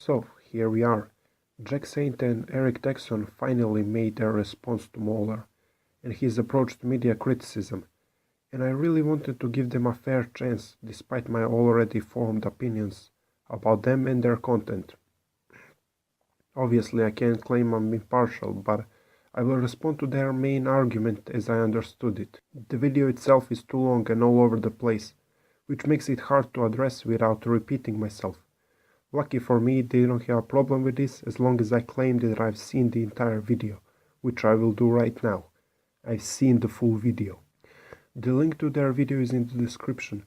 So, here we are. Jack Saint and Eric Taxxon finally made their response to Mauler and his approach to media criticism, and I really wanted to give them a fair chance despite my already formed opinions about them and their content. Obviously I can't claim I'm impartial, but I will respond to their main argument as I understood it. The video itself is too long and all over the place, which makes it hard to address without repeating myself. Lucky for me, they don't have a problem with this as long as I claim that I've seen the entire video, which I will do right now. I've seen the full video. The link to their video is in the description,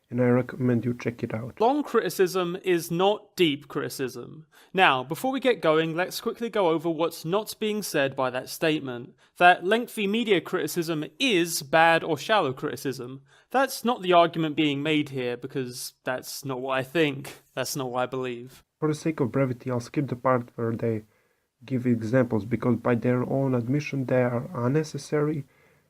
and I recommend you check it out. Long criticism is not deep criticism. Now, before we get going, let's quickly go over what's not being said by that statement. That lengthy media criticism is bad or shallow criticism. That's not the argument being made here, because that's not what I think. That's not what I believe. For the sake of brevity, I'll skip the part where they give examples, because by their own admission they are unnecessary,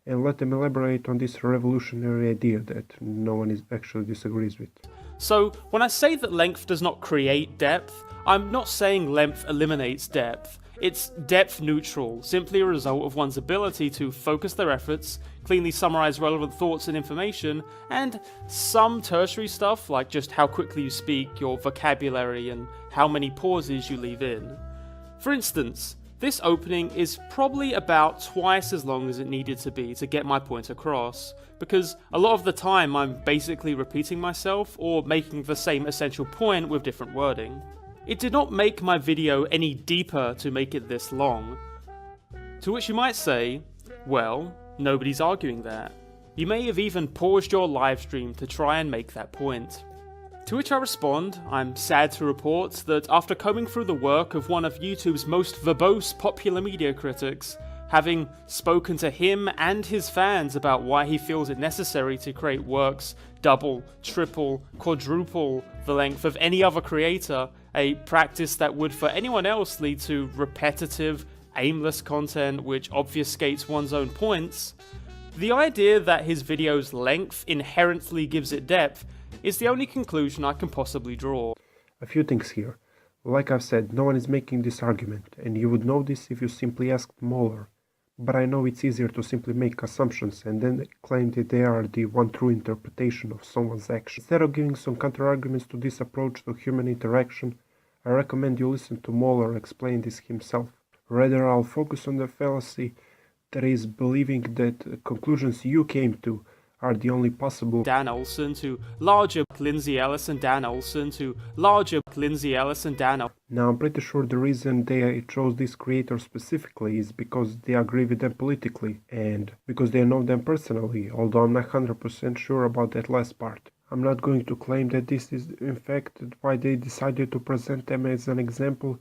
and let them elaborate on this revolutionary idea that no one actually disagrees with. So, when I say that length does not create depth, I'm not saying length eliminates depth. It's depth neutral, simply a result of one's ability to focus their efforts, cleanly summarize relevant thoughts and information, and some tertiary stuff like just how quickly you speak, your vocabulary, and how many pauses you leave in. For instance, this opening is probably about twice as long as it needed to be to get my point across, because a lot of the time I'm basically repeating myself or making the same essential point with different wording. It did not make my video any deeper to make it this long. To which you might say, well, nobody's arguing that. You may have even paused your live stream to try and make that point. To which I respond, I'm sad to report that after combing through the work of one of YouTube's most verbose popular media critics, having spoken to him and his fans about why he feels it necessary to create works double, triple, quadruple the length of any other creator, a practice that would for anyone else lead to repetitive, aimless content which obfuscates one's own points, the idea that his video's length inherently gives it depth is the only conclusion I can possibly draw. A few things here. Like I've said, no one is making this argument, and you would know this if you simply asked Mauler. But I know it's easier to simply make assumptions and then claim that they are the one true interpretation of someone's action. Instead of giving some counter-arguments to this approach to human interaction, I recommend you listen to Mauler explain this himself. Rather, I'll focus on the fallacy that is believing that conclusions you came to are the only possible. Dan Olsen to larger Lindsay Ellis and Dan Olsen to larger Lindsay Ellis and Dan Olsen. Now I'm pretty sure the reason they chose this creator specifically is because they agree with them politically and because they know them personally, although I'm not 100% sure about that last part. I'm not going to claim that this is in fact why they decided to present them as an example,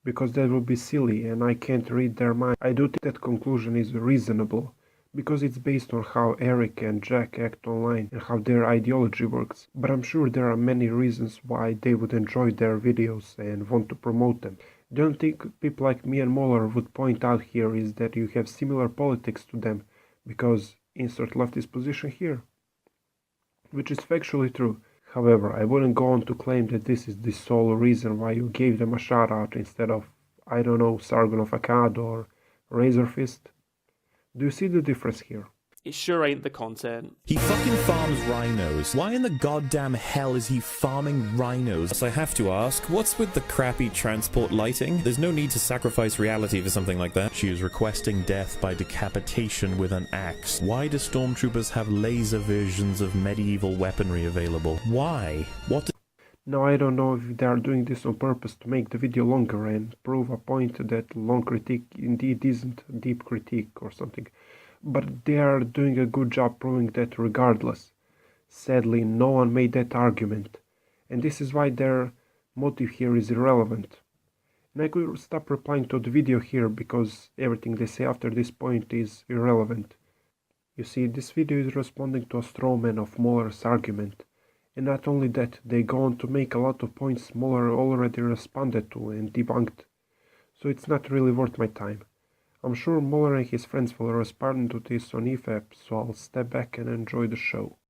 because that would be silly and I can't read their mind. I do think that conclusion is reasonable, because it's based on how Eric and Jack act online and how their ideology works. But I'm sure there are many reasons why they would enjoy their videos and want to promote them. The only thing people like me and Mauler would point out here is that you have similar politics to them, because insert leftist position here. Which is factually true. However, I wouldn't go on to claim that this is the sole reason why you gave them a shout out instead of, I don't know, Sargon of Akkad or Razor Fist. Do you see the difference here? It sure ain't the content. He fucking farms rhinos. Why in the goddamn hell is he farming rhinos? So I have to ask, what's with the crappy transport lighting? There's no need to sacrifice reality for something like that. She is requesting death by decapitation with an axe. Why do stormtroopers have laser versions of medieval weaponry available? Why? What? Now I don't know if they are doing this on purpose to make the video longer and prove a point that long critique indeed isn't deep critique or something, but they are doing a good job proving that regardless. Sadly, no one made that argument, and this is why their motive here is irrelevant. And I could stop replying to the video here because everything they say after this point is irrelevant. You see, this video is responding to a straw man of Mauler's argument. And not only that, they go on to make a lot of points Mauler already responded to and debunked, so it's not really worth my time. I'm sure Mauler and his friends will respond to this on EFAP, so I'll step back and enjoy the show.